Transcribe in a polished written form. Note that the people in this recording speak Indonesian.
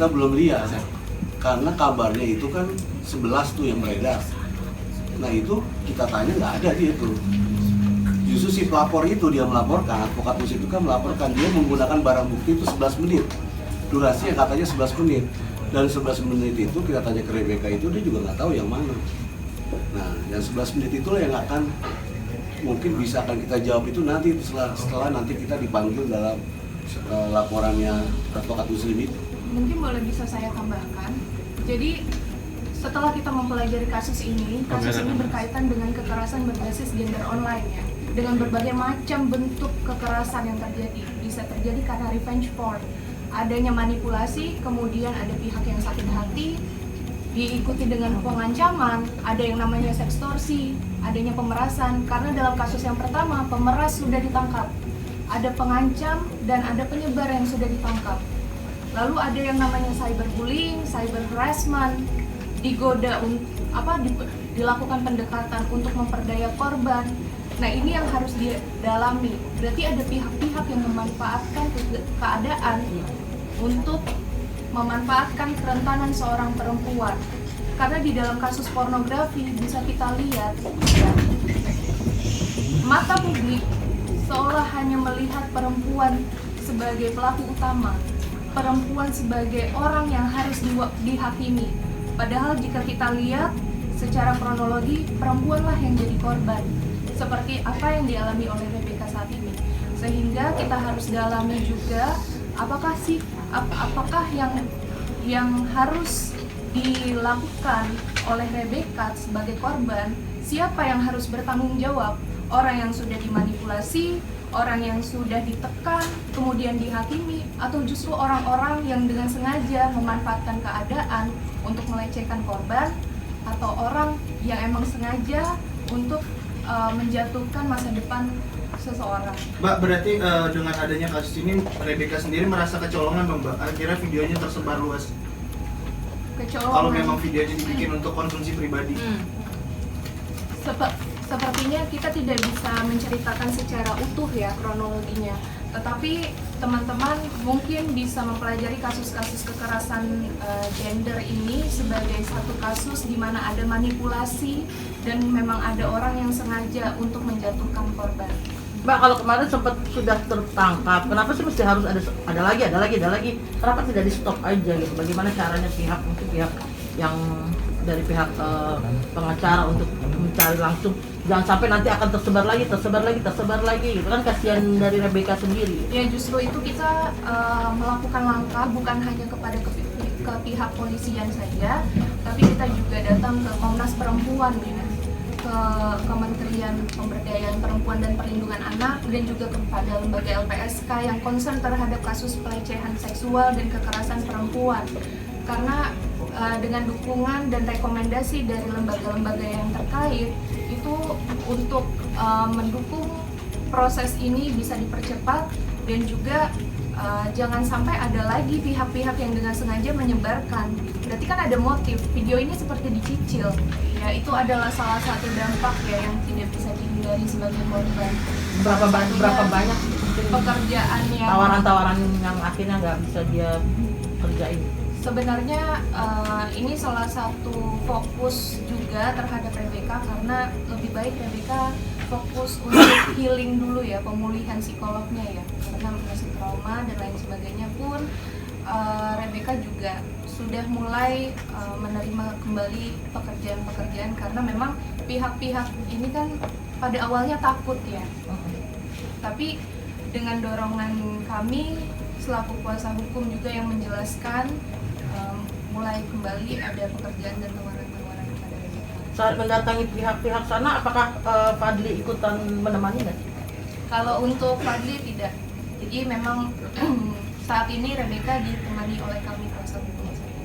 kita belum lihat karena kabarnya itu kan 11 tuh yang beredar. Nah itu kita tanya nggak ada dia tuh. Justru si pelapor itu dia melaporkan, advokat musik itu kan melaporkan dia menggunakan barang bukti itu 11 menit. Durasinya katanya 11 menit. Dan 11 menit itu kita tanya ke Rebecca itu dia juga nggak tahu yang mana. Nah yang 11 menit itulah yang akan mungkin bisa akan kita jawab itu nanti setelah nanti kita dipanggil dalam laporannya advokat muslim itu. Mungkin boleh bisa saya tambahkan. Jadi setelah kita mempelajari kasus ini berkaitan dengan kekerasan berbasis gender online ya, dengan berbagai macam bentuk kekerasan yang terjadi. Bisa terjadi karena revenge porn, adanya manipulasi, kemudian ada pihak yang sakit hati, diikuti dengan pengancaman, ada yang namanya sekstorsi, adanya pemerasan. Karena dalam kasus yang pertama, pemeras sudah ditangkap, ada pengancam, dan ada penyebar yang sudah ditangkap. Lalu ada yang namanya cyberbullying, cyber harassment, digoda dilakukan pendekatan untuk memperdaya korban. Nah ini yang harus didalami. Berarti ada pihak-pihak yang memanfaatkan keadaan untuk memanfaatkan kerentanan seorang perempuan. Karena di dalam kasus pornografi bisa kita lihat ya, mata publik seolah hanya melihat perempuan sebagai pelaku utama, perempuan sebagai orang yang harus dihakimi. Padahal jika kita lihat secara kronologi, perempuanlah yang jadi korban, seperti apa yang dialami oleh Rebecca saat ini. Sehingga kita harus dalami juga apakah yang harus dilakukan oleh Rebecca sebagai korban, siapa yang harus bertanggung jawab? Orang yang sudah dimanipulasi, orang yang sudah ditekan, kemudian dihakimi, atau justru orang-orang yang dengan sengaja memanfaatkan keadaan untuk melecehkan korban, atau orang yang emang sengaja untuk menjatuhkan masa depan seseorang. Mbak, berarti dengan adanya kasus ini Rebecca sendiri merasa kecolongan dong, Mbak? Akhirnya videonya tersebar luas. Kecolongan. Kalau memang videonya dibikin untuk konsumsi pribadi. Sepertinya kita tidak bisa menceritakan secara utuh ya kronologinya, tetapi teman-teman mungkin bisa mempelajari kasus-kasus kekerasan gender ini sebagai satu kasus di mana ada manipulasi dan memang ada orang yang sengaja untuk menjatuhkan korban. Mbak, kalau kemarin sempat sudah tertangkap, kenapa sih mesti harus ada lagi? Kenapa tidak di stop aja gitu? Bagaimana caranya pihak yang dari pihak pengacara untuk mencari langsung, jangan sampai nanti akan tersebar lagi gitu kan, kasihan dari Rebecca sendiri. Ya justru itu kita melakukan langkah bukan hanya kepada ke pihak polisian saja, tapi kita juga datang ke Komnas Perempuan ya, ke Kementerian Pemberdayaan Perempuan dan Perlindungan Anak, dan juga kepada lembaga LPSK yang concern terhadap kasus pelecehan seksual dan kekerasan perempuan. Karena dengan dukungan dan rekomendasi dari lembaga-lembaga yang terkait itu untuk mendukung proses ini bisa dipercepat, dan juga jangan sampai ada lagi pihak-pihak yang dengan sengaja menyebarkan. Berarti kan ada motif. Video ini seperti dicicil. Ya itu adalah salah satu dampak ya yang tidak bisa dihindari sebagai korban. Berapa banyak pekerjaan yang tawaran-tawaran yang akhirnya nggak bisa dia kerjain? Sebenarnya ini salah satu fokus juga terhadap Rebecca, karena lebih baik Rebecca fokus untuk healing dulu ya, pemulihan psikolognya ya, karena masih trauma dan lain sebagainya pun Rebecca juga sudah mulai menerima kembali pekerjaan-pekerjaan, karena memang pihak-pihak ini kan pada awalnya takut ya, tapi dengan dorongan kami selaku kuasa hukum juga yang menjelaskan, mulai kembali ada pekerjaan dan tawaran-tawaran kepada Rebecca. Saat mendatangi pihak-pihak sana, apakah Fadli ikutan menemani nggak? Kalau untuk Fadli tidak. Jadi memang saat ini Rebecca ditemani oleh kami kuasa hukum saja.